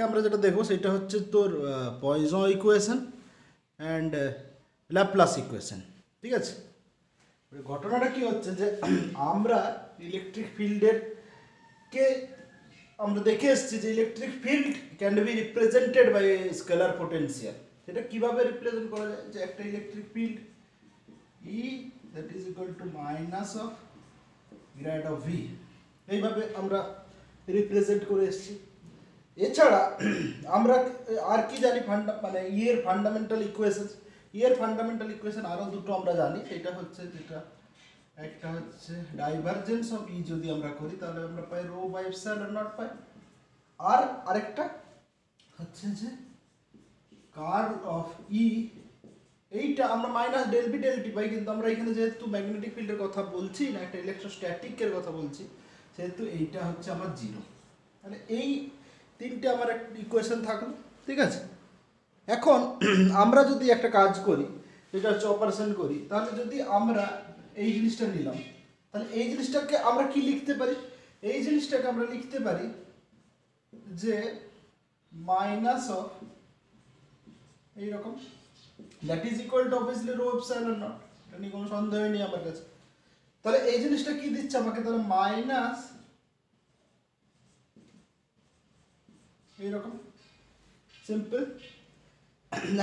আমরা যেটা দেখবো সেটা হচ্ছে তোর poison equation and Laplace equation. ঠিক আছে, ঘটনাটা কি হচ্ছে যে আমরা ইলেকট্রিক ফিল্ডের কে আমরা দেখে এসেছি যে electric field can be represented by scalar potential. সেটা কিভাবে রিপ্রেজেন্ট করা যায়, যে একটা electric field E that is equal to minus of grad of V, এইভাবে আমরা রিপ্রেজেন্ট করে এসেছি। এছাড়া আমরা আর কি জানি মানে ইয়ের ফান্ডামেন্টাল ইকুয়েশন, ইয়ের ফান্ডামেন্টাল ইকুয়েশন আরও দুটো আমরা জানি। সেটা হচ্ছে যেটা একটা হচ্ছে ডাইভারজেন্স অফ ই যদি আমরা করি তাহলে আমরা পাই রো বাই এপসাইলন নট পাই, আর আরেকটা হচ্ছে যে কার্ল অফ ই, এইটা আমরা minus del B del t পাই। কিন্তু আমরা এখানে যেহেতু ম্যাগনেটিক ফিল্ডের কথা বলছি না, একটা ইলেকট্রোস্ট্যাটিকের কথা বলছি, সেহেতু এইটা হচ্ছে আমার জিরো। তাহলে এই তিনটে আমার একটা ইকুয়েশন থাকলো। ঠিক আছে, এখন আমরা যদি একটা কাজ করি, যেটা হচ্ছে অপারেশন করি, তাহলে যদি আমরা এই জিনিসটা নিলাম, তাহলে এই জিনিসটাকে আমরা কি লিখতে পারি, এই জিনিসটাকে আমরা লিখতে পারি যে মাইনাস অফ এইরকম, that is equal to obviously rho epsilon naught, এটা নিয়ে কোনো সন্দেহ নেই আমার কাছে। তাহলে এই জিনিসটা কি দিচ্ছে আমাকে, তাহলে মাইনাস এইরকম সিম্পল।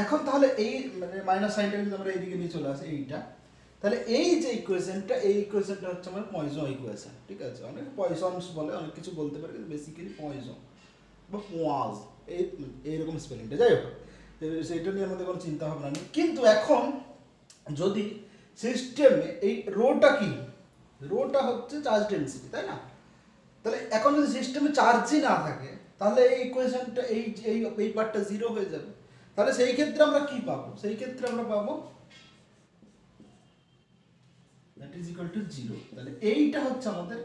এখন তাহলে এই মানে মাইনাস সাইনটা যদি আমরা এইদিকে নিয়ে চলে আসি এইটা, তাহলে এই যে ইকুয়েশনটা, এই ইকুয়েশনটা হচ্ছে আমার পয়জন ইকুয়েশন। ঠিক আছে, অনেক পয়সনস বলে, অনেক কিছু বলতে পারে, কিন্তু বেসিক্যালি পয়জন বা পোয়াজ এইরকম স্পেলিংটা। যাই হোক, সেইটা নিয়ে আমাদের কোনো চিন্তা ভাবনা নেই। কিন্তু এখন যদি সিস্টেমে এই রোটা কি, রোটা হচ্ছে চার্জ ডেন্সিটি, তাই না? তাহলে এখন যদি সিস্টেমে চার্জই না থাকে, তাহলে এই ইকুয়েশনটা এই এই এই পার্টটা জিরো হয়ে যাবে। তাহলে সেই ক্ষেত্রে আমরা কি পাবো, সেই ক্ষেত্রে আমরা পাবো that is equal to zero. তাহলে এইটা হচ্ছে আমাদের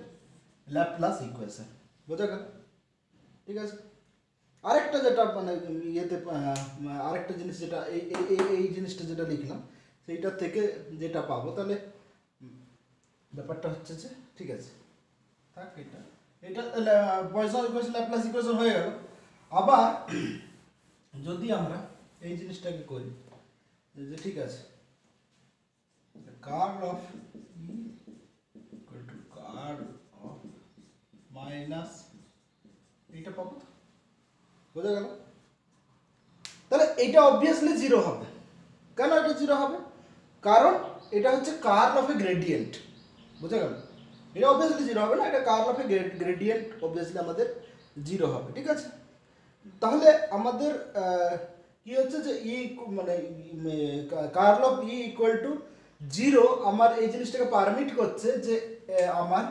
ল্যাপ্লাস ইকুয়েশন, বোঝা গেল? ঠিক আছে, আরেকটা যেটা মানে ইয়েতে আরেকটা জিনিস যেটা এই এই এই জিনিসটা যেটা লিখলাম সেইটার থেকে যেটা পাবো, তাহলে ব্যাপারটা হচ্ছে যে ঠিক আছে থাক, এটা এটা পয়সন ইকুয়েশন ল্যাপ্লাস ইকুয়েশন হয়ে গেল। আবার যদি আমরা এই জিনিসটাকে করি যে ঠিক আছে curl of E equal to curl of minus, এইটা পাবো তো, বোঝা গেল? তাহলে এটা অবভিয়াসলি জিরো হবে। কেন এটা জিরো হবে? কারণ এটা হচ্ছে কার্ল অফ এ গ্রেডিয়েন্ট, বোঝা গেল? এটা অবভিয়াসলি জিরো হবে না, এটা curl of a gradient, obviously আমাদের জিরো হবে। ঠিক আছে, তাহলে আমাদের কি হচ্ছে যে ই মানে curl of E equal to zero আমার এই জিনিসটাকে পারমিট করছে যে আমার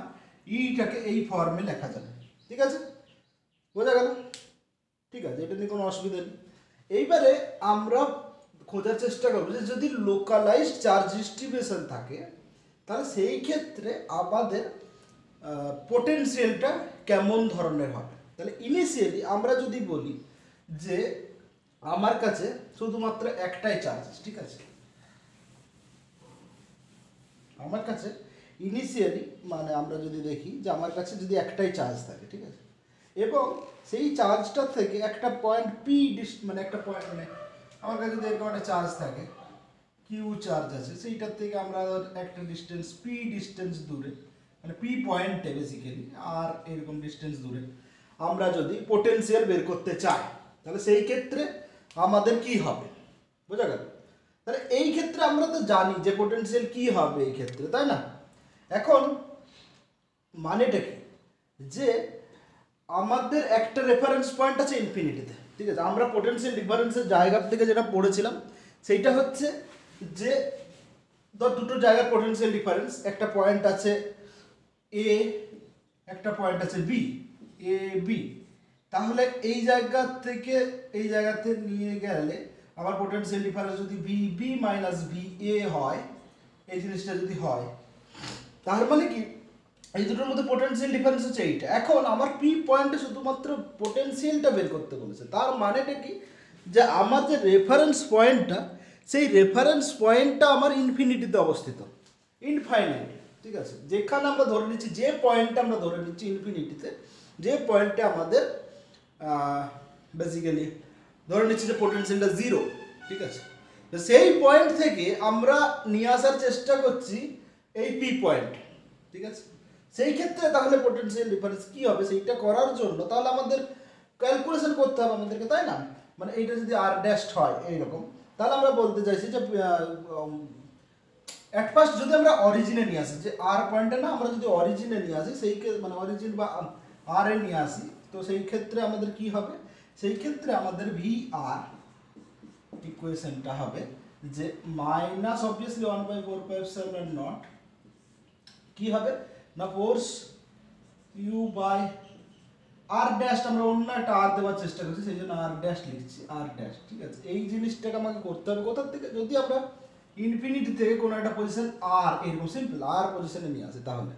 ইটাকে এই ফর্মে লেখা যাবে। ঠিক আছে, বোঝা গেল? ঠিক আছে, এটা নিয়ে কোনো অসুবিধা নেই। এইবারে আমরা খোঁজার চেষ্টা করবো যে যদি লোকালাইজড চার্জ ডিস্ট্রিবিউশন থাকে, তাহলে সেই ক্ষেত্রে আমাদের পোটেনশিয়ালটা কেমন ধরনের হবে। তাহলে ইনিশিয়ালি আমরা যদি বলি যে আমার কাছে শুধুমাত্র একটাই চার্জ, ঠিক আছে, আমার কাছে ইনিশিয়ালি মানে আমরা যদি দেখি যে আমার কাছে যদি একটাই চার্জ থাকে, ঠিক আছে, এবং সেই চার্জটা থেকে একটা পয়েন্ট পি মানে একটা পয়েন্ট মানে আমার কাছে যদি এরকম একটা চার্জ থাকে, কিউ চার্জ আছে, সেইটার থেকে আমরা একটা ডিস্টেন্স পি ডিস্টেন্স দূরে, মানে পি পয়েন্টে বেসিক্যালি আর এরকম ডিস্টেন্স দূরে আমরা যদি পোটেনশিয়াল বের করতে চাই, তাহলে সেই ক্ষেত্রে আমাদের কি হবে, বোঝা গেল? তাহলে এই ক্ষেত্রে আমরা তো জানি যে পোটেনশিয়াল কি হবে এই ক্ষেত্রে, তাই না? এখন মানেটা কি, যে আমাদের একটা রেফারেন্স পয়েন্ট আছে ইনফিনিটিতে। ঠিক আছে, আমরা পোটেনশিয়াল ডিফারেন্সের জায়গা থেকে যেটা পড়েছিলাম সেইটা হচ্ছে যে ধর দুটো জায়গার পোটেনশিয়াল ডিফারেন্স, একটা পয়েন্ট আছে এ, একটা পয়েন্ট আছে বি, এ বি। তাহলে এই জায়গা থেকে এই জায়গাতে নিয়ে গেলে আমার পোটেনশিয়াল ডিফারেন্স যদি V B minus V A হয়, এই জিনিসটা যদি হয়, তার মানে কি এই দুটোর মধ্যে পোটেনশিয়াল ডিফারেন্স হচ্ছে এইটা। এখন আমার পি পয়েন্টে শুধুমাত্র পোটেনশিয়ালটা বের করতে বলেছে, তার মানেটা কি, যে আমার যে রেফারেন্স পয়েন্টটা, সেই রেফারেন্স পয়েন্টটা আমার ইনফিনিটিতে অবস্থিত, ইনফাইনাইট। ঠিক আছে, যেখানে আমরা ধরে নিচ্ছি, যে পয়েন্টটা আমরা ধরে নিচ্ছি ইনফিনিটিতে, যে পয়েন্টে আমাদের বেসিক্যালি ধরে নিচ্ছি যে পোটেনশিয়ালটা 0, ঠিক আছে। তো সেই পয়েন্ট থেকে আমরা নিয়ে আসার চেষ্টা করছি এই পি পয়েন্ট, ঠিক আছে। সেই ক্ষেত্রে তাহলে পোটেনশিয়াল ডিফারেন্স কি হবে সেইটা করার জন্য তাহলে আমাদের ক্যালকুলেশন করতে হবে আমাদেরকে, তাই না? মানে এইটা যদি আর ড্যাশ হয় এইরকম, তাহলে আমরা বলতে চাইছি যে অ্যাট ফার্স্ট যদি আমরা অরিজিনে নিয়ে আসি, যে আর পয়েন্টে না, আমরা যদি অরিজিনে নিয়ে আসি সেই মানে অরিজিন বা আর এ নিয়ে আসি, তো সেই ক্ষেত্রে আমাদের কি হবে, সেই ক্ষেত্রে আমাদের ভি আর ইকুয়েশনটা হবে যে মাইনাস অবভিয়াসলি 1/4πε0 কি হবে না force U by R dash, আমরা অন্য একটা আর দেওয়ার চেষ্টা করছি সেই জন্য আর ড্যাশ লিখছি, আর ড্যাশ, ঠিক আছে। এই জিনিসটাকে আমাকে করতে হবে কোথা থেকে, যদি আমরা ইনফিনিটি থেকে কোনো একটা পজিশন আর এরকম সিম্পল আর পজিশনে নিয়ে আসি, তাহলে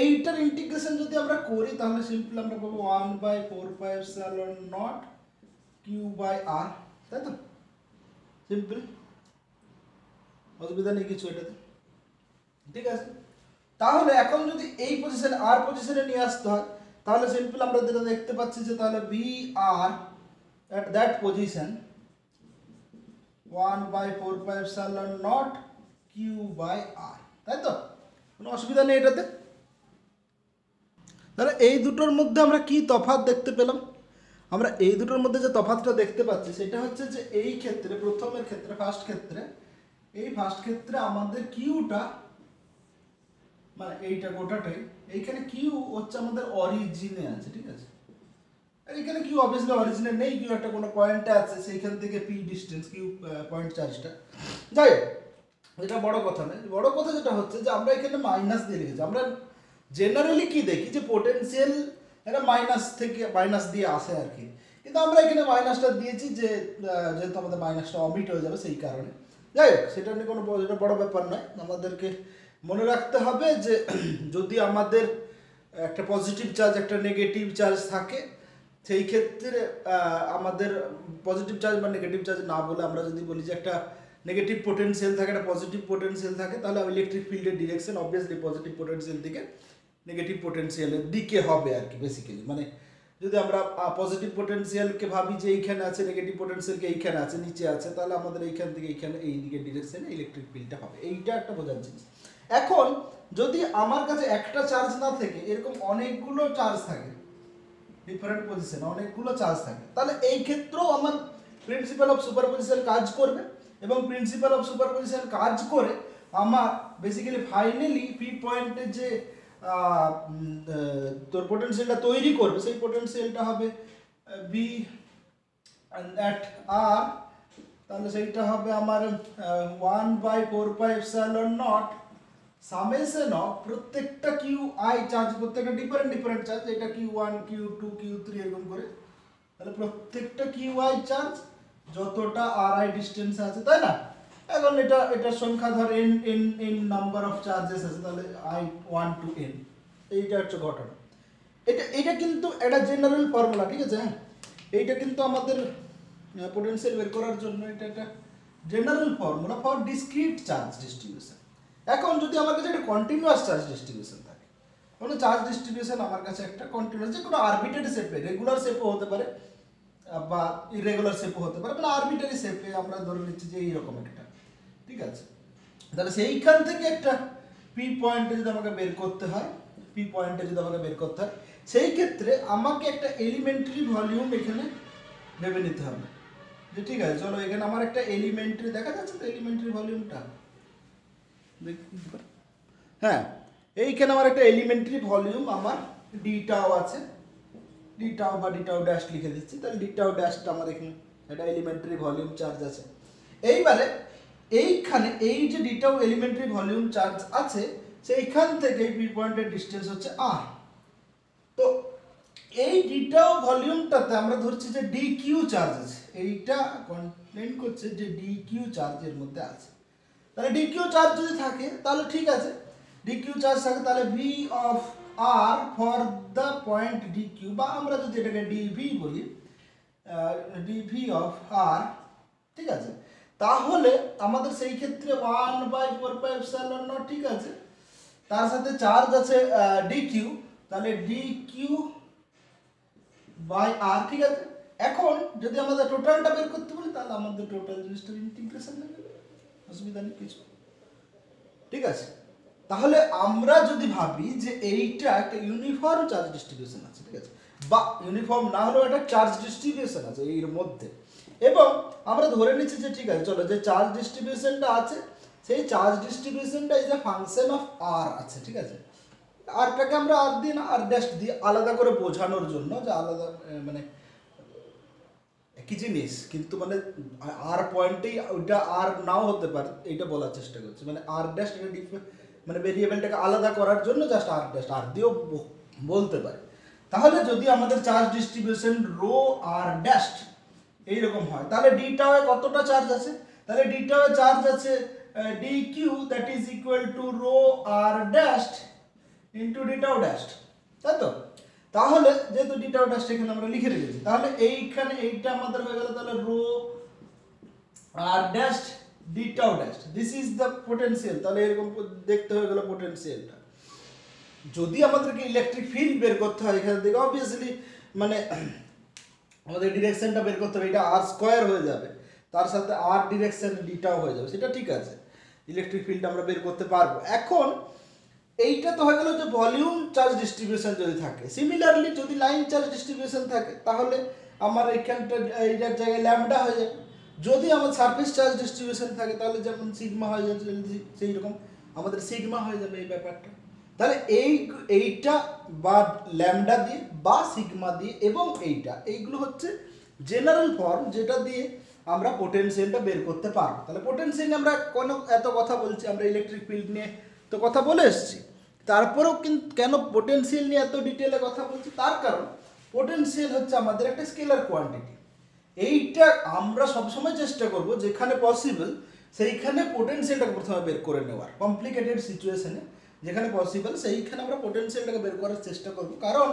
এইটার ইন্টিগ্রেশন যদি আমরা করি তাহলে সিম্পল আমরা পাবো 1/4πε0 কিউ বাই আর, তাই তো? সিম্পল, অসুবিধা নেই কিছু এটাতে, ঠিক আছে। তাহলে এখন যদি এই পজিশন আর পজিশনে নিয়ে আসতে হয় তাহলে সিম্পল আমরা যেটা দেখতে পাচ্ছি যে তাহলে ভি আর at that position 1/4πε0 q by r, তাই তো? কোনো অসুবিধা নেই এটাতে। তাহলে এই দুটোর মধ্যে আমরা কি তফাৎ দেখতে পেলাম? আমরা এই দুটোর মধ্যে যে তফাৎটা দেখতে পাচ্ছি সেটা হচ্ছে যে এই ক্ষেত্রে প্রথমের ক্ষেত্রে ফার্স্ট ক্ষেত্রে আমাদের কিউটা মানে এইটা গোটাটাই, এইখানে কিউ হচ্ছে আমাদের অরিজিনে আছে, ঠিক আছে। আর এখানে কিউ অবভিয়াসলি অরিজিনে নেই, কিউ একটা কোনো পয়েন্টে আছে, সেইখান থেকে পি ডিস্টেন্স কিউ পয়েন্ট চার্জটা, যাই হোক এটা বড় কথা নয়। বড় কথা যেটা হচ্ছে যে আমরা এখানে মাইনাস দিয়ে লিখেছি। আমরা জেনারেলি কি দেখি যে পোটেনশিয়াল এটা মাইনাস থেকে মাইনাস দিয়ে আসে আর কি, কিন্তু আমরা এখানে মাইনাসটা দিয়েছি যে যেহেতু আমাদের মাইনাসটা অমিট হয়ে যাবে সেই কারণে। যাই হোক সেটা নিয়ে কোনো বড় ব্যাপার নয়। আমাদেরকে মনে রাখতে হবে যে যদি আমাদের একটা পজিটিভ চার্জ একটা নেগেটিভ চার্জ থাকে সেই ক্ষেত্রে আমাদের পজিটিভ চার্জ বা নেগেটিভ চার্জ না বলে আমরা যদি বলি যে একটা নেগেটিভ পোটেনশিয়াল থাকে একটা পজিটিভ পোটেনশিয়াল থাকে, তাহলে ইলেকট্রিক ফিল্ডের ডিরেকশন অবভিয়াসলি পজিটিভ পোটেনশিয়াল থেকে নেগেটিভ পোটেনশিয়ালের দিকে হবে আর কি। বেসিক্যালি মানে যদি আমরা পজিটিভ পোটেনশিয়ালকে ভাবি যে এইখানে আছে, নেগেটিভ পোটেনশিয়ালকে এইখানে আছে, নিচে আছে, তাহলে আমাদের এইখান থেকে এইখানে এই দিকে ডিরেকশনে ইলেকট্রিক ফিল্ডটা হবে। এইটা একটা বোঝার জিনিস। এখন যদি আমার কাছে একটা চার্জ না থেকে এরকম অনেকগুলো চার্জ থাকে, ডিফারেন্ট পজিশনে অনেকগুলো চার্জ থাকে, তাহলে এই ক্ষেত্রেও আমার প্রিন্সিপাল অফ সুপারপজিশন কাজ করবে এবং প্রিন্সিপাল অফ সুপারপজিশন কাজ করে আমার বেসিক্যালি ফাইনালি পি পয়েন্টে যে তোর পোটেনশিয়ালটা তৈরি করবে সেই পোটেনশিয়ালটা হবে বি অ্যাট আর, তাহলে সেইটা হবে আমার 1/4πε0 সামেশন অফ প্রত্যেকটা কিউ আই চার্জ, প্রত্যেকটা ডিফারেন্ট চার্জ, এটা Q1 Q2 Q3 এরকম করে, তাহলে প্রত্যেকটা কিউ আই চার্জ যতটা আর আই ডিস্টেন্স আছে, তাই না? এখন এটার সংখ্যা ধর n নাম্বার অফ চার্জেস আছে, তাহলে I1 to n, এইটা হচ্ছে ঘটনা। এটা কিন্তু একটা জেনারেল ফর্মুলা, ঠিক আছে। হ্যাঁ, এইটা কিন্তু আমাদের পোটেনশিয়াল বের করার জন্য এটা একটা general formula for discrete charge distribution. এখন যদি আমার কাছে একটা কন্টিনিউয়াস চার্জ ডিস্ট্রিবিউশন থাকে, কোনো চার্জ ডিস্ট্রিবিউশন আমার কাছে একটা কন্টিনিউয়াস, যে কোনো আরবিটারি শেপে, রেগুলার শেপও হতে পারে বা ইরেগুলার শেপও হতে পারে, মানে আরবিটারি শেপে আমরা ধরে নিচ্ছি যে এইরকম একটা, ঠিক আছে। তাহলে সেইখান থেকে একটা পি পয়েন্টে যদি আমাকে বের করতে হয়, সেই ক্ষেত্রে আমাকে একটা এলিমেন্টারি ভলিউম এখানে ভেবে নিতে হবে যে ঠিক আছে চলো এখানে আমার একটা এলিমেন্টারি দেখা যাচ্ছে তো এলিমেন্টারি ভলিউমটা, হ্যাঁ এইখানে আমার একটা এলিমেন্টারি ভলিউম আমার ডিটাও আছে, ডিটাও বা ডিটাও ড্যাশ লিখে দিচ্ছি, তাহলে ডিটাও ড্যাশটা আমার এখানে একটা এলিমেন্টারি ভলিউম চার্জ আছে। এইবারে এইখানে এই যে ডিটাও এলিমেন্টারি ভলিউম চার্জ আছে সেইখান থেকে পি পয়েন্টের ডিস্টেন্স হচ্ছে আর। তো এই ডিটাও ভলিউমটাতে আমরা ধরছি যে ডি কিউ চার্জ আছে, এইটা কন্টেন করছে যে ডি কিউ চার্জের মধ্যে আছে। তাহলে ডি কিউ চার্জ যদি থাকে তাহলে ঠিক আছে, ডি কিউ চার্জ থাকে তাহলে V of R for the point D Q, বা আমরা যদি এটাকে ডিভি বলি, ডিভি অফ আর, ঠিক আছে। তাহলে আমাদের সেই ক্ষেত্রে 1/4πε0, ঠিক আছে, তার সাথে চার্জ আছে ডি কিউ, তাহলে ডি কিউ বাই আর, ঠিক আছে। এখন যদি আমাদের টোটালটা বের করতে বলি তাহলে আমাদের টোটাল জিনিসটার ইন্টিগ্রেশন লাগবে, অসুবিধা নেই কিছু। ঠিক আছে, তাহলে আমরা যদি ভাবি যে এইটা একটা ইউনিফর্ম চার্জ ডিস্ট্রিবিউশন আছে, ঠিক আছে, বা ইউনিফর্ম না হলেও একটা চার্জ ডিস্ট্রিবিউশন আছে এর মধ্যে, এবং আমরা ধরে নিচ্ছি যে ঠিক আছে চলো যে চার্জ ডিস্ট্রিবিউশনটা আছে সেই চার্জ ডিস্ট্রিবিউশনটা is a function of r আছে, ঠিক আছে, আরটাকে আমরা আর দিই না, আর ড্যাশ দিয়ে আলাদা করে বোঝানোর জন্য যে আলাদা মানে একই জিনিস কিন্তু মানে আর পয়েন্টেই ওইটা আর নাও হতে পারে এইটা বলার চেষ্টা করছি, মানে আর ড্যাশ মানে ভেরিয়েবলটাকে আলাদা করার জন্য জাস্ট আর ড্যাশ আর দিয়েও বলতে পারে। তাহলে যদি আমাদের charge distribution rho r dash এইরকম হয় তাহলে ডিটাও কতটা চার্জ আছে, তাহলে ডিটাও চার্জ আছে d q that is equal to rho r dash into d tau dash, তাই তো। তাহলে যেহেতু ডিটাও ড্যাশ এখানে আমরা লিখে রেখেছি তাহলে এইখানে এইটা আমাদের হয়ে গেল তাহলে rho r dash d tau dash, this is the potential, তাহলে এরকম দেখতে হয়ে গেল পোটেনশিয়ালটা। যদি আমাদেরকে ইলেকট্রিক ফিল্ড বের করতে হয় এখান থেকে অবভিয়াসলি মানে আমাদের ডিরেকশনটা বের করতে হবে, এটা আর স্কোয়ার হয়ে যাবে তার সাথে আর ডিরেকশন ডিটাও হয়ে যাবে, সেটা ঠিক আছে, ইলেকট্রিক ফিল্ড আমরা বের করতে পারবো। এখন এইটা তো হয়ে গেল যে ভলিউম চার্জ ডিস্ট্রিবিউশন যদি থাকে, সিমিলারলি যদি লাইন চার্জ ডিস্ট্রিবিউশন থাকে তাহলে আমার এইখানটা এইটার জায়গায় ল্যামডা হয়ে যাবে, যদি আমার সারফেস চার্জ ডিস্ট্রিবিউশন থাকে তাহলে যেমন সিগমা হয়ে যাবে সেই রকম আমাদের সিগমা হয়ে যাবে এই ব্যাপারটা। তাহলে এইটা বা ল্যামডা দিয়ে বা সিগমা দিয়ে এবং এইগুলো হচ্ছে জেনারেল ফর্ম যেটা দিয়ে আমরা পোটেনশিয়ালটা বের করতে পারবো। তাহলে পোটেনশিয়াল আমরা কোনো এত কথা বলছি, আমরা ইলেকট্রিক ফিল্ড নিয়ে তো কথা বলে এসেছি, তারপরেও কিন্তু কেন পোটেনশিয়াল নিয়ে এত ডিটেলে কথা বলছি তার কারণ পোটেনশিয়াল হচ্ছে আমাদের একটা স্কেলার কোয়ান্টিটি, এইটা আমরা সবসময় চেষ্টা করব যেখানে পসিবল সেইখানে পোটেনশিয়ালটাকে প্রথমে বের করে নেওয়ার, কমপ্লিকেটেড সিচুয়েশনে যেখানে পসিবল সেইখানে আমরা পোটেনশিয়ালটাকে বের করার চেষ্টা করব, কারণ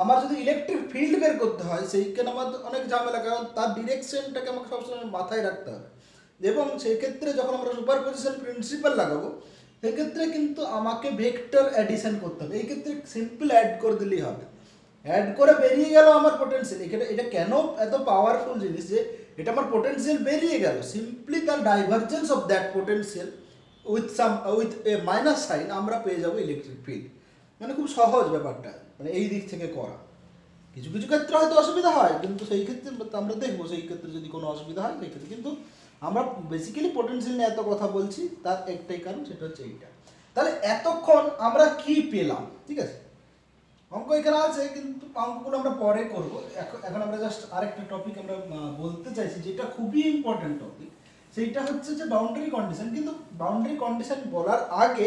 আমার যদি ইলেকট্রিক ফিল্ড বের করতে হয় সেইখানে আমার অনেক ঝামেলা, কারণ তার ডিরেকশনটাকে আমাকে সবসময় মাথায় রাখতে হবে, এবং সেই ক্ষেত্রে যখন আমরা সুপারপজিশন প্রিন্সিপাল লাগাবো সেক্ষেত্রে কিন্তু আমাকে ভেক্টর অ্যাডিশন করতে হবে, এই ক্ষেত্রে সিম্পল অ্যাড করে দিলেই হবে, অ্যাড করে বেরিয়ে গেল আমার পোটেনশিয়াল। এটা কেন এত পাওয়ারফুল জিনিস যে এটা আমার পোটেনশিয়াল বেরিয়ে গেল, সিম্পলি তার divergence of that potential with a minus sine আমরা পেয়ে যাবো ইলেকট্রিক ফিল্ড, মানে খুব সহজ ব্যাপারটা, মানে এই দিক থেকে করা। কিছু কিছু ক্ষেত্রে হয়তো অসুবিধা হয় কিন্তু সেই ক্ষেত্রে আমরা দেখবো সেই ক্ষেত্রে যদি কোনো অসুবিধা হয় সেই ক্ষেত্রে, কিন্তু আমরা বেসিক্যালি পোটেনশিয়াল নিয়ে এত কথা বলছি তার একটাই কারণ, সেটা হচ্ছে এইটা। তাহলে এতক্ষণ আমরা কি পেলাম, ঠিক আছে, অঙ্ক এখানে আছে কিন্তু অঙ্কগুলো আমরা পরে করব, এখন আমরা জাস্ট আরেকটা টপিক আমরা বলতে চাইছি যেটা খুবই ইম্পর্টেন্ট টপিক, সেইটা হচ্ছে যে বাউন্ডারি কন্ডিশন। কিন্তু বাউন্ডারি কন্ডিশন বলার আগে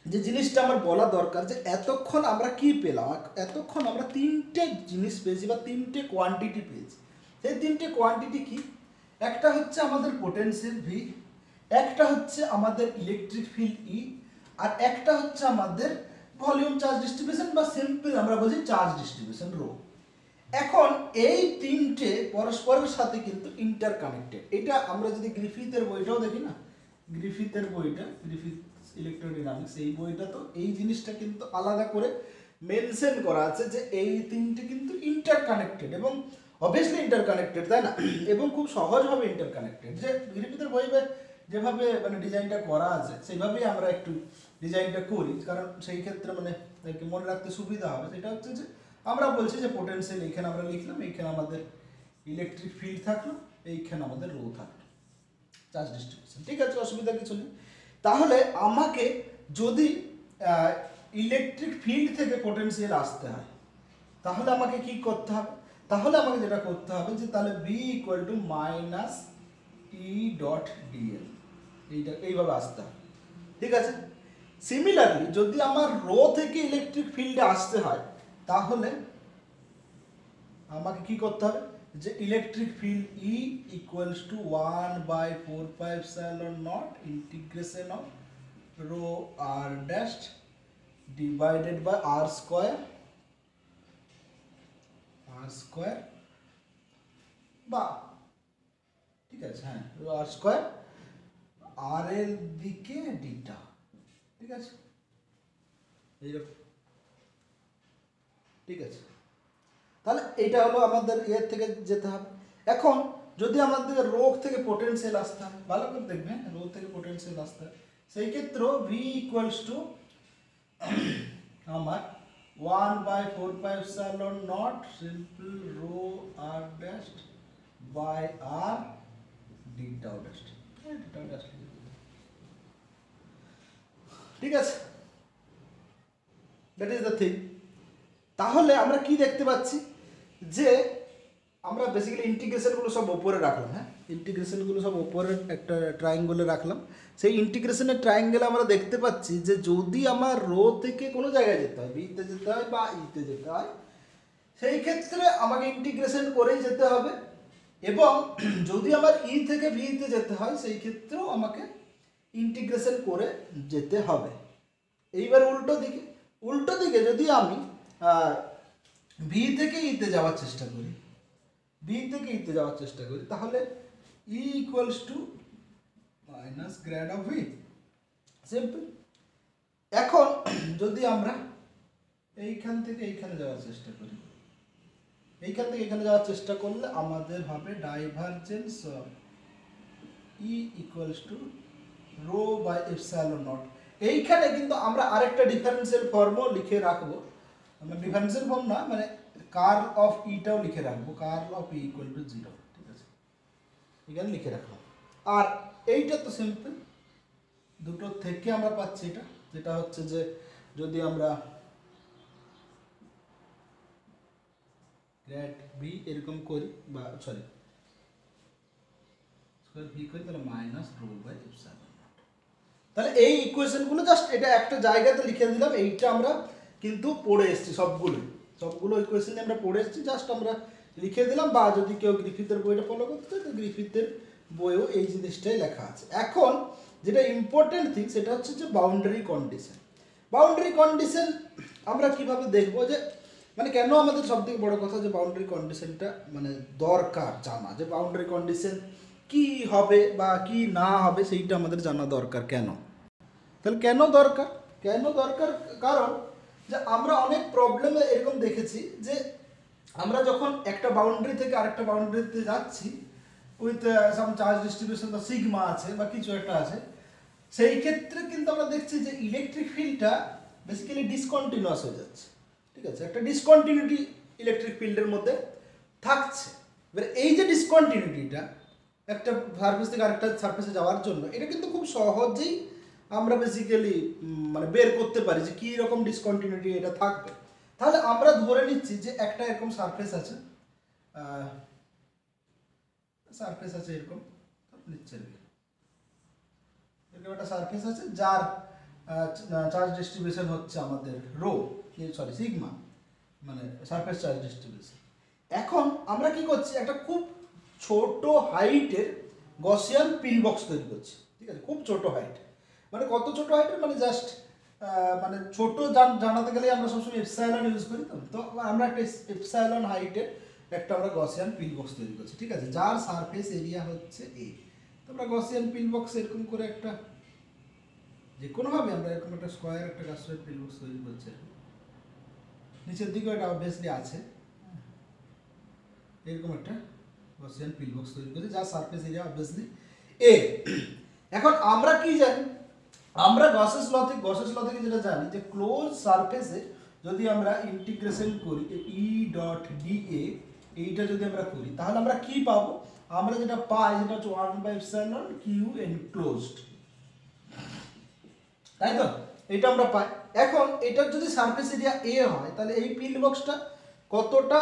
যে জিনিসটা আমার বলা দরকার যে এতক্ষণ আমরা কি পেলাম, এতক্ষণ আমরা তিনটে জিনিস পেয়েছি বা তিনটে কোয়ান্টিটি পেয়েছি। সেই তিনটে কোয়ান্টিটি কি, একটা হচ্ছে আমাদের পোটেনশিয়াল ভি, একটা হচ্ছে আমাদের ইলেকট্রিক ফিল্ড ই, আর একটা হচ্ছে আমাদের ভলিউম চার্জ ডিস্ট্রিবিউশন বা সিম্পল আমরা বলছি চার্জ ডিস্ট্রিবিউশন রো। এখন এই তিনটে পরস্পরের সাথে কিন্তু ইন্টারকানেক্টেড, এটা আমরা যদি গ্রিফিথের বইটাও দেখি না, গ্রিফিথের বইটা গ্রিফিথ ইলেকট্রোডাইনামিক্স এই বইটা তো এই জিনিসটা কিন্তু আলাদা করে মেনশন করা আছে যে এই তিনটে কিন্তু ইন্টারকানেক্টেড এবং অবভিয়াসলি ইন্টারকানেক্টেড, তাই না, এবং খুব সহজভাবে ইন্টারকানেক্টেড, যে গ্রিফিথের বই যেভাবে মানে ডিজাইনটা করা আছে সেইভাবেই আমরা একটু ডিজাইনটা করি, কারণ সেই ক্ষেত্রে মানে মনে রাখতে সুবিধা হবে। সেটা হচ্ছে যে আমরা বলছি যে পোটেনশিয়াল এইখানে আমরা লিখলাম, এইখানে আমাদের ইলেকট্রিক ফিল্ড থাকলো, এইখানে আমাদের রো থাকলো, চার্জ ডিস্ট্রিবিউশন, ঠিক আছে, অসুবিধা কিছু নেই। তাহলে আমাকে যদি ইলেকট্রিক ফিল্ড থেকে পোটেনশিয়াল আসতে হয় তাহলে আমাকে কি করতে হবে, তাহলে আমাকে যেটা করতে হবে যে তাহলে B equal to minus E dot DL, এইভাবে আসতে হবে, ঠিক আছে। সিমিলারলি যদি আমার রো থেকে ইলেকট্রিক ফিল্ডে আসতে হয় তাহলে আমাকে কি করতে হবে যে electric field E equals to 1/4πε0 integration of rho r dash divided by r square বা ঠিক আছে, হ্যাঁ, রো আর স্কোয়ার আর এর দিকে ডিটা, ঠিক আছে, এইরকম, ঠিক আছে। তাহলে এটা হলো আমাদের এর থেকে যেতে হবে। এখন যদি আমাদের রো থেকে পোটেনশিয়াল আসতে হয়, ভালো করে দেখবেন, রো থেকে পোটেনশিয়াল আসতে হয়, সেই ক্ষেত্রে ভি ইকুয়ালস টু আমার 1/4πε0 simple rho r dash by r d tau dash. ঠিক আছে, দ্যাট ইজ দ্য থিং। তাহলে আমরা কি দেখতে পাচ্ছি যে আমরা বেসিক্যালি ইন্টিগ্রেশনগুলো সব ওপরে রাখলাম। হ্যাঁ, ইন্টিগ্রেশনগুলো সব ওপরে একটা ট্রায়াঙ্গেলে রাখলাম। সেই ইন্টিগ্রেশনের ট্রায়াঙ্গেলে আমরা দেখতে পাচ্ছি যে যদি আমার রো থেকে কোনো জায়গায় যেতে হয়, বিতে যেতে হয় বা ইতে যেতে হয়, সেই ক্ষেত্রে আমাকে ইন্টিগ্রেশন করেই যেতে হবে। এবং যদি আমার ই থেকে ভিতে যেতে হয়, সেই ক্ষেত্রেও আমাকে ইন্টিগ্রেশন করে যেতে হবে। এইবার উল্টো দিকে যদি আমি ভি থেকে ইতে যাওয়ার চেষ্টা করি, তাহলে ই equals two minus grad of V, simple. এখন যদি আমরা এইখান থেকে এইখানে যাওয়ার চেষ্টা করি, এইখান থেকে এখানে যাওয়ার চেষ্টা করলে আমাদের হবে divergence of E equals to rho by epsilon naught. এইখানে কিন্তু আমরা আরেকটা ডিফারেন্সিয়াল ফর্মও লিখে রাখবো, আমরা ডিফারেন্সিয়াল ফর্ম না, মানে কার্ল অফ ইটাও লিখে রাখবো, curl of E equal to 0। ঠিক আছে, এখানে লিখে রাখলাম। আর এইটা তো সিম্পল, দুটো থেকে আমরা পাচ্ছি এটা, যেটা হচ্ছে যে যদি আমরা গ্র্যাড বি এরকম করি, বা সরি স্কয়ার বি করি, তাহলে minus rho by epsilon naught. তাহলে এই ইকুয়েশনগুলো জাস্ট এটা একটা জায়গাতে লিখে দিলাম। এইটা আমরা কিন্তু পড়ে এসেছি, সবগুলো ইকুয়েশন আমরা পড়ে এসেছি, জাস্ট আমরা লিখে দিলাম। বা যদি কেউ গ্রিফিথের বইটা ফলো করতে চায়, তো গ্রিফিথের বইও এই জিনিসটাই লেখা আছে। এখন যেটা ইম্পর্টেন্ট থিং সেটা হচ্ছে যে বাউন্ডারি কন্ডিশন। বাউন্ডারি কন্ডিশন আমরা কিভাবে দেখবো, যে মানে কেন আমাদের সবথেকে বড় কথা যে বাউন্ডারি কন্ডিশনটা মানে দরকার জানা, যে বাউন্ডারি কন্ডিশন কি হবে বা কি না হবে সেইটা আমাদের জানা দরকার। কেন? তাহলে কেন দরকার? কারণ যে আমরা অনেক প্রবলেমে এরকম দেখেছি যে আমরা যখন একটা বাউন্ডারি থেকে আরেকটা বাউন্ডারিতে যাচ্ছি উইথ সাম চার্জ ডিস্ট্রিবিউশন বা সিগমা আছে বা কিছু একটা আছে, সেই ক্ষেত্রে কিন্তু আমরা দেখছি যে ইলেকট্রিক ফিল্ডটা বেসিক্যালি ডিসকন্টিনিউয়াস হয়ে যাচ্ছে। ঠিক আছে, একটা ডিসকন্টিনিউটি ইলেকট্রিক ফিল্ডের মধ্যে থাকছে। এবার এই যে ডিসকন্টিনিউটিটা একটা সারফেস থেকে আরেকটা সারফেসে যাওয়ার জন্য, এটা কিন্তু খুব সহজেই আমরা বেসিক্যালি মানে বের করতে পারি যে কী রকম ডিসকন্টিনিউটি এটা থাকবে। তাহলে আমরা ধরে নিচ্ছি যে একটা এরকম সারফেস আছে, এরকম নিচ্ছে এরকম একটা সারফেস আছে যার চার্জ ডিস্ট্রিবিউশন হচ্ছে আমাদের সিগমা, মানে সারফেস চার্জ ডিস্ট্রিবিউশন। এখন আমরা কি করছি, একটা খুব ছোট হাইটের গসিয়ান পিল বক্স তৈরি করছি। ঠিক আছে, খুব ছোট হাইট, মানে কত ছোট হাইটের, মানে জাস্ট মানে ছোট জানাতে গেলে আমরা সবসময় এপসাইলন ইউজ করি। তো আমরা একটা এপসাইলন হাইটের একটা আমরা গসিয়ান পিল বক্স তৈরি করছি। ঠিক আছে, যার সারফেস এরিয়া হচ্ছে এ। তো আমরা গসিয়ান পিল বক্স এরকম করে একটা যে কোনোভাবে আমরা এরকম একটা স্কোয়ার একটা গসিয়ান পিল বক্স তৈরি করছি। নিচের দিকেও এটা অবভিয়াসলি আছে, এরকম একটা গসিয়ান পিল বক্স তৈরি করছি যার সারফেস এরিয়া অবভিয়াসলি এ। এখন আমরা কি জানি, আমরা গসেস ল থেকে যেটা জানি যে ক্লোজ সারফেসে যদি আমরা ইন্টিগ্রেশন করি ই ডট ডিএ, এইটা যদি আমরা করি তাহলে আমরা কি পাবো, আমরা যেটা পাই সেটা হচ্ছে 1/epsilon কিউ এনক্লোজড, তাই তো? এটা আমরা পাই। এখন এটার যদি সারফেস এরিয়া এ হয়, তাহলে এই পিল বক্সটা কতটা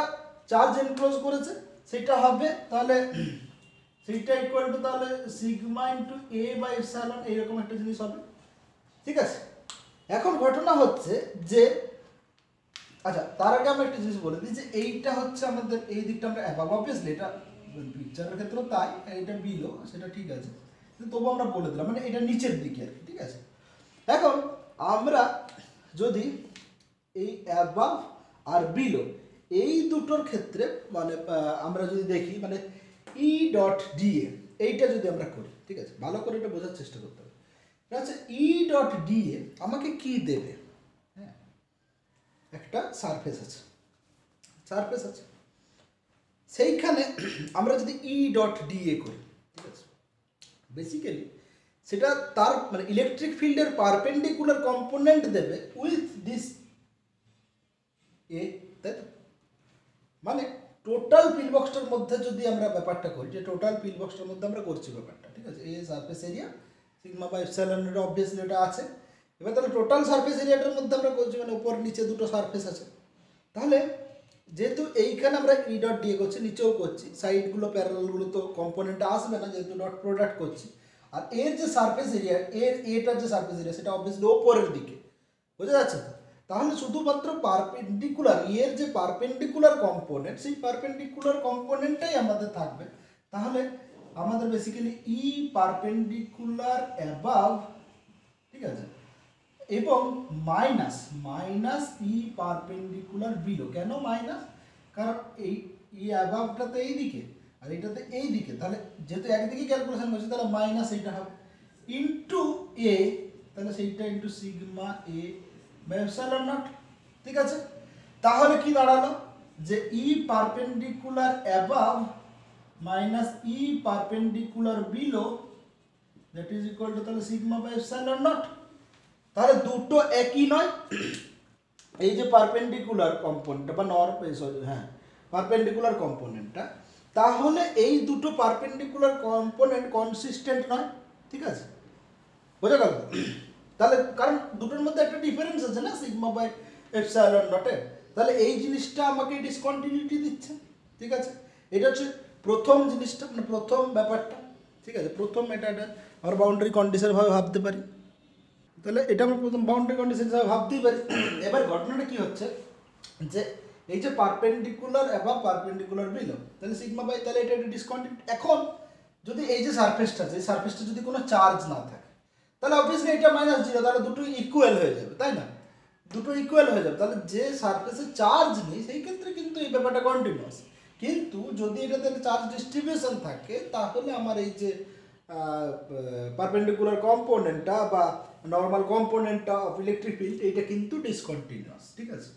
চার্জ এনক্লোজ করেছে সেটা হবে, তাহলে সেইটা ইকুয়াল টু তাহলে sigma into A by epsilon, এইরকম একটা জিনিস হবে। ঠিক আছে, এখন ঘটনা হচ্ছে যে আচ্ছা তার আগে আমরা একটা জিনিস বলে দিই যে এইটা হচ্ছে আমাদের এই দিকটা আমরা অ্যাবাভ, অবভিয়াসলি এটা পিকচারের ক্ষেত্রেও তাই, এটা বিলো সেটা ঠিক আছে, কিন্তু তবু আমরা বলে দিলাম মানে এটা নিচের দিকে আর কি। ঠিক আছে, এখন আমরা যদি এই অ্যাবাভ আর বিলো এই দুটোর ক্ষেত্রে মানে আমরা যদি দেখি মানে ই ডট ডিএ এইটা যদি আমরা করি, ঠিক আছে, ভালো করে এটা বোঝার চেষ্টা করতে হবে। আচ্ছা ই ডট ডিএ আমাকে কি দেবে? হ্যাঁ, একটা সারফেস আছে, সেইখানে আমরা যদি ই ডট ডিএ করি, ঠিক আছে, বেসিক্যালি সেটা তার মানে ইলেকট্রিক ফিল্ডের পারপেন্ডিকুলার কম্পোনেন্ট দেবে উইথ দিস এ, তাই তো? মানে টোটাল পিল বক্সটার মধ্যে যদি আমরা ব্যাপারটা করি, যে টোটাল পিল বক্সটার মধ্যে আমরা করছি ব্যাপারটা, ঠিক আছে, a surface area sigma by epsilon, এটা অবভিয়াসলি এটা আছে। এবার তাহলে টোটাল সারফেস এরিয়াটার মধ্যে আমরা করছি, মানে উপর নিচে দুটো সারফেস আছে। তাহলে যেহেতু এইখানে আমরা ই ডট দিয়ে করছি, নিচেও করছি, সাইডগুলো প্যারালালগুলো তো কম্পোনেন্টটা আসবে না যেহেতু ডট প্রোডাক্ট করছি। আর এর যে সারফেস এরিয়া, এটার যে সারফেস এরিয়া সেটা অবভিয়াসলি ওপরের দিকে, বোঝা যাচ্ছে তো? তাহলে শুধুমাত্র পারপেন্ডিকুলার এর যে পারপেন্ডিকুলার কম্পোনেন্ট, সেই পারপেন্ডিকুলার কম্পোনেন্টটাই আমাদের থাকবে। তাহলে আমাদের বেসিক্যালি ই পারপেন্ডিকুলার অ্যাবাভ, ঠিক আছে, এবং minus minus E perpendicular below. কেন মাইনাস? কারণ এই ই অ্যাবাভটাতে এই দিকে আর এটাতে এই দিকে, তাহলে যেহেতু একদিকে ক্যালকুলেশন করছি তাহলে মাইনাস এইটা হবে ইন্টু এ, তাহলে সেইটা into sigma A by epsilon naught, ঠিক আছে। তাহলে কি দাঁড়ালো যে E perpendicular above minus E perpendicular below, that is equal to তাহলে সিগমা বাই এপসাইলন নট। তাহলে দুটো একই নয়, এই যে পারপেন্ডিকুলার কম্পোনেন্টটা বা হ্যাঁ পারপেন্ডিকুলার কম্পোনেন্টটা, তাহলে এই দুটো পারপেন্ডিকুলার কম্পোনেন্ট কনসিস্টেন্ট নয়, ঠিক আছে, বোঝা গেল? তাহলে কারণ দুটোর মধ্যে একটা ডিফারেন্স আছে না সিগমা বাই এপসাইলন নটে, তাহলে এই জিনিসটা আমাকে ডিসকন্টিনিউটি দিচ্ছে, ঠিক আছে। এটা হচ্ছে প্রথম জিনিসটা, মানে প্রথম ব্যাপারটা, ঠিক আছে। প্রথম এটা আমরা বাউন্ডারি কন্ডিশন ভাবে ভাবতে পারি, তাহলে এটা আমরা প্রথম বাউন্ডারি কন্ডিশন হিসাবে ভাবতেই পারি। এবার ঘটনাটা কি হচ্ছে যে এই যে পারপেন্ডিকুলার অ্যাবাভ পারপেন্ডিকুলার বিলো, তাহলে সিগমা বাই, তাহলে এটা একটা ডিসকন্টিনিউটি। এখন যদি এই যে সারফেসটা আছে, এই সারফেসটা যদি কোনো চার্জ না থাকে, তাহলে অবভিয়াসলি এটা মাইনাস জিরো, তাহলে দুটো ইকুয়াল হয়ে যাবে, তাই না? দুটো ইকুয়াল হয়ে যাবে, তাহলে যে সারফেসে চার্জ নেই সেই ক্ষেত্রে কিন্তু এই ব্যাপারটা কন্টিনিউয়াস। কিন্তু যদি এটাতে চার্জ ডিস্ট্রিবিউশন থাকে, তাহলে আমার এই যে পারপেন্ডিকুলার কম্পোনেন্টটা বা নর্মাল কম্পোনেন্টটা অফ ইলেকট্রিক ফিল্ড এইটা কিন্তু ডিসকন্টিনিউয়াস, ঠিক আছে।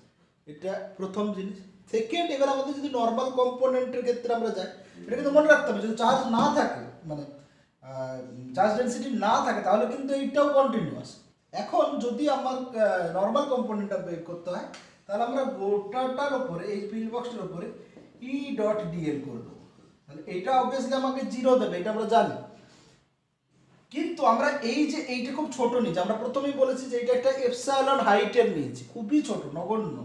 এটা প্রথম জিনিস। সেকেন্ড, এবার আমাদের যদি নর্মাল কম্পোনেন্টের ক্ষেত্রে আমরা যাই, এটা কিন্তু মনে রাখতে হবে যদি চার্জ না থাকে, মানে চার্জ ডেন্সিটি না থাকে, তাহলে কিন্তু এইটাও কন্টিনিউয়াস। এখন যদি আমার নর্মাল কম্পোনেন্টটা বের করতে হয়, তাহলে আমরা গোটাটার ওপরে এই ফিল্ড বক্সটার ওপরে ই ডট ডিএল করে দেবো। তাহলে এটা অবভিয়াসলি আমাকে জিরো দেবে, এটা আমরা জানি। কিন্তু আমরা এই যে এইটা খুব ছোট নিয়েছি, আমরা প্রথমেই বলেছি যে এটা একটা এপসাইলন হাইটের নিয়েছি, খুবই ছোট, নগণ্য।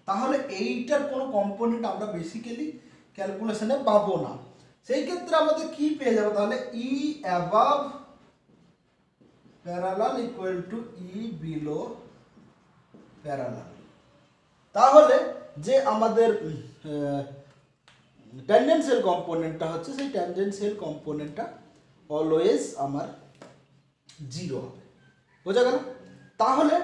তাহলে এইটার কোনো কম্পোনেন্ট আমরা বেসিক্যালি ক্যালকুলেশনে পাবো না। সেই ক্ষেত্রে আমাদের কি পেয়ে যাবো, তাহলে E above parallel equal to E below parallel. তাহলে যে আমাদের ট্যানজেনশিয়াল কম্পোনেন্টটা হচ্ছে, সেই ট্যানজেনশিয়াল কম্পোনেন্টটা অলওয়েজ আমার জিরো হবে, বোঝা গেল? তাহলে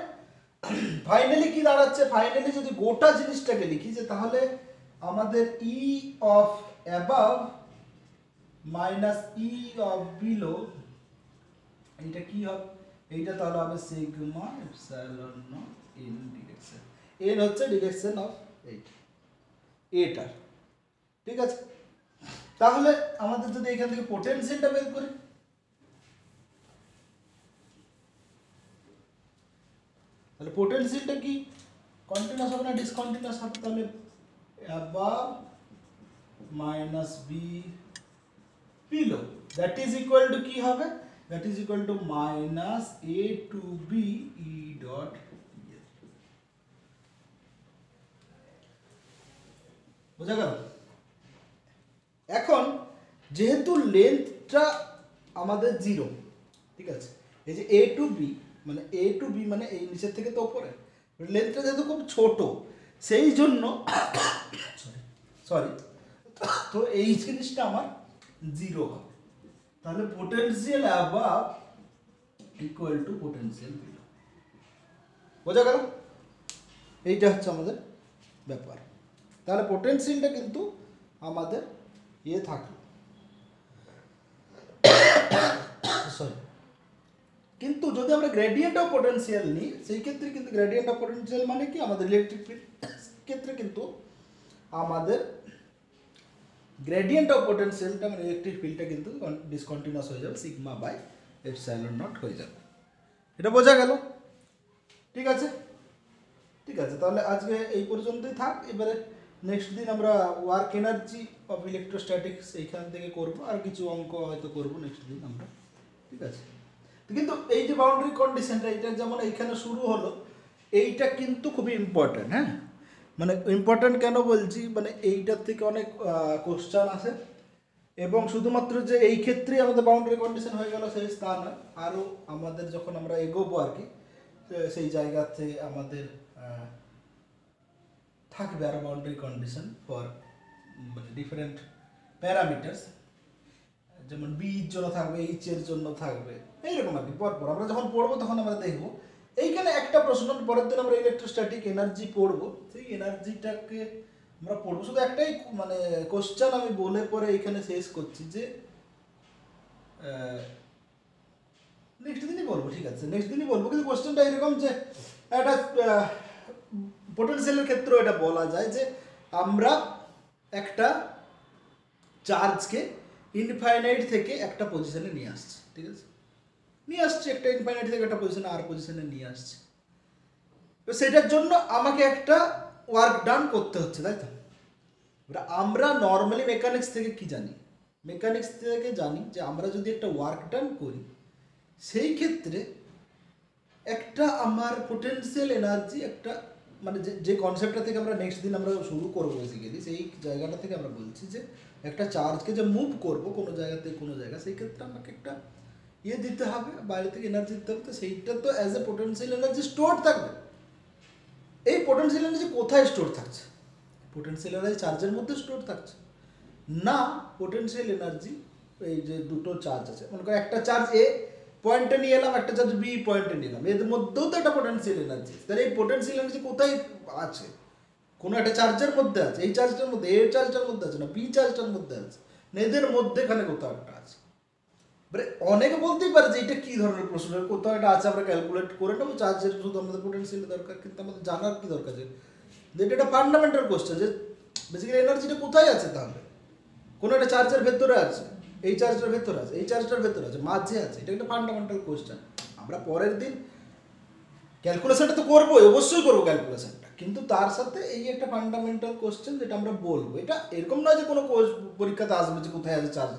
ফাইনালি কি দাঁড়াচ্ছে, ফাইনালি যদি গোটা জিনিসটাকে লিখি, যে তাহলে আমাদের ই of above minus E of below, এইটা কি হবে, এইটা তাহলে হবে sigma epsilon not in direction, N হচ্ছে ডিরেকশন অফ এইটা, ঠিক আছে। তাহলে আমাদের যদি এখান থেকে পোটেনশিয়ালটা বের করি, তাহলে পোটেনশিয়ালটা কি কন্টিনিউয়াস হবে না ডিসকন্টিনিউয়াস হবে? তাহলে above minus B below, that is equal to কি হবে, that is equal to minus A to B E dot, বোঝা গেল? এখন যেহেতু লেন্থটা আমাদের জিরো, ঠিক আছে, এই যে এ টু বি মানে এ টু বি মানে এই নিচের থেকে তো ওপরে, লেন্থটা যেহেতু খুব ছোট, সেই জন্য সরি তো এই জিনিসটা আমার জিরো হবে। তাহলে potential above equal to potential below, বোঝা গেল? এইটা হচ্ছে আমাদের ব্যাপার। তাহলে পোটেনশিয়ালটা কিন্তু আমাদের ইয়ে থাকলো, সরি, কিন্তু যদি আমরা গ্রেডিয়েন্ট অফ পোটেনশিয়াল নিই, সেই ক্ষেত্রে কিন্তু গ্রেডিয়েন্ট অফ পোটেনশিয়াল মানে কি, আমাদের ইলেকট্রিক ফিল্ড ক্ষেত্রে কিন্তু আমাদের গ্রেডিয়েন্ট অফ পোটেনশিয়ালটা মানে ইলেকট্রিক ফিল্ডটা কিন্তু ডিসকন্টিনিউয়াস হয়ে যাবে, সিগমা বাই এপসাইলন নট হয়ে যাবে। এটা বোঝা গেল? ঠিক আছে, ঠিক আছে, তাহলে আজকে এই পর্যন্তই থাক। এবারে নেক্সট দিন আমরা ওয়ার্ক এনার্জি অফ ইলেকট্রোস্ট্যাটিক্স এইখান থেকে করব, আর কিছু অঙ্ক হয়তো করব নেক্সট দিন আমরা। ঠিক আছে, কিন্তু এই যে বাউন্ডারি কন্ডিশনটা, এটা যেমন এইখানে শুরু হলো, এইটা কিন্তু খুবই ইম্পর্ট্যান্ট। হ্যাঁ, মানে ইম্পর্ট্যান্ট কেন বলছি, মানে এইটার থেকে অনেক কোশ্চেন আসে, এবং শুধুমাত্র যে এই ক্ষেত্রেই আমাদের বাউন্ডারি কন্ডিশন হয়ে গেল সেই তা নয়, আরও আমাদের যখন আমরা এগোবো আর কি, সেই জায়গাতে আমাদের থাকবে আরও বাউন্ডারি কন্ডিশন ফর মানে ডিফারেন্ট প্যারামিটার্স, যেমন বির জন্য থাকবে, এইচ এর জন্য থাকবে, এইরকম আর কি। পরপর আমরা যখন পড়বো তখন আমরা দেখবো। এইখানে একটা প্রশ্ন, পরের দিন আমরা ইলেকট্রোস্ট্যাটিক এনার্জি পড়বো, সেই এনার্জিটাকে আমরা পড়বো। শুধু একটাই মানে কোশ্চেন আমি বলে পরে এইখানে শেষ করছি, যে নেক্সট দিনই বলবো। ঠিক আছে, নেক্সট দিনই বলবো, কিন্তু কোশ্চেনটা এরকম যে একটা পোটেনশিয়ালের ক্ষেত্রেও এটা বলা যায় যে আমরা একটা চার্জকে ইনফাইনাইট থেকে একটা পজিশনে নিয়ে আসছি। ঠিক আছে, নিয়ে আসছে একটা ইনফাইনাইট থেকে একটা পজিশনে আর পজিশনে নিয়ে আসছে, তো সেটার জন্য আমাকে একটা ওয়ার্ক ডান করতে হচ্ছে, তাই তো? আমরা নর্মালি মেকানিক্স থেকে কি জানি, মেকানিক্স থেকে জানি যে আমরা যদি একটা ওয়ার্ক ডান করি, সেই ক্ষেত্রে একটা আমার পোটেনশিয়াল এনার্জি একটা মানে যে কনসেপ্টটা থেকে আমরা নেক্সট দিন আমরা শুরু করবো বেসিক্যালি, সেই জায়গাটা থেকে আমরা বলছি যে একটা চার্জকে যে মুভ করবো কোনো জায়গা থেকে কোনো জায়গা, সেই ক্ষেত্রে আমাকে একটা ইয়ে দিতে হবে, বাইরে থেকে এনার্জি দিতে হবে। তো সেইটা তো as a potential energy store থাকবে। এই পোটেনশিয়াল এনার্জি কোথায় স্টোর থাকছে? পোটেনশিয়াল এনার্জি চার্জের মধ্যে স্টোর থাকছে না, পোটেনশিয়াল এনার্জি এই যে দুটো চার্জ আছে, মনে করো একটা চার্জ এ পয়েন্টে নিয়ে এলাম, একটা চার্জ বি পয়েন্টে নিলাম, এদের মধ্যেও তো একটা পোটেনশিয়াল এনার্জি। তাহলে এই পোটেনশিয়াল এনার্জি কোথায় আছে? কোনো একটা চার্জের মধ্যে আছে, এই চার্জটার মধ্যে, এ চার্জটার মধ্যে আছে না বি চার্জটার মধ্যে আছে না, এদের মধ্যেখানে কোথাও একটা আছে। মানে অনেকে বলতেই পারে যে এটা কী ধরনের প্রশ্ন, কোথাও একটা আছে, আমরা ক্যালকুলেট করে নেবো চার্জের, শুধু আমাদের পোটেনশিয়াল দরকার, কিন্তু আমাদের জানার কী দরকার যে এটা একটা ফান্ডামেন্টাল কোশ্চেন, যে বেসিক্যালি এনার্জিটা কোথায় আছে। তাহলে কোনো একটা চার্জের ভেতরে আছে, এই চার্জটার ভেতরে আছে, এই চার্জটার ভেতরে আছে, মাঝে আছে, এটা একটা ফান্ডামেন্টাল কোশ্চেন। আমরা পরের দিন ক্যালকুলেশনটা তো করবো, অবশ্যই করবো ক্যালকুলেশনটা, কিন্তু তার সাথে এই একটা ফান্ডামেন্টাল কোশ্চেন যেটা আমরা বলবো, এটা এরকম নয় যে কোনো পরীক্ষাতে আসবে যে কোথায় আছে চার্জ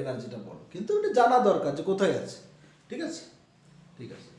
এনার্জিটা বলো, কিন্তু এটা জানা দরকার যে কোথায় আছে। ঠিক আছে, ঠিক আছে।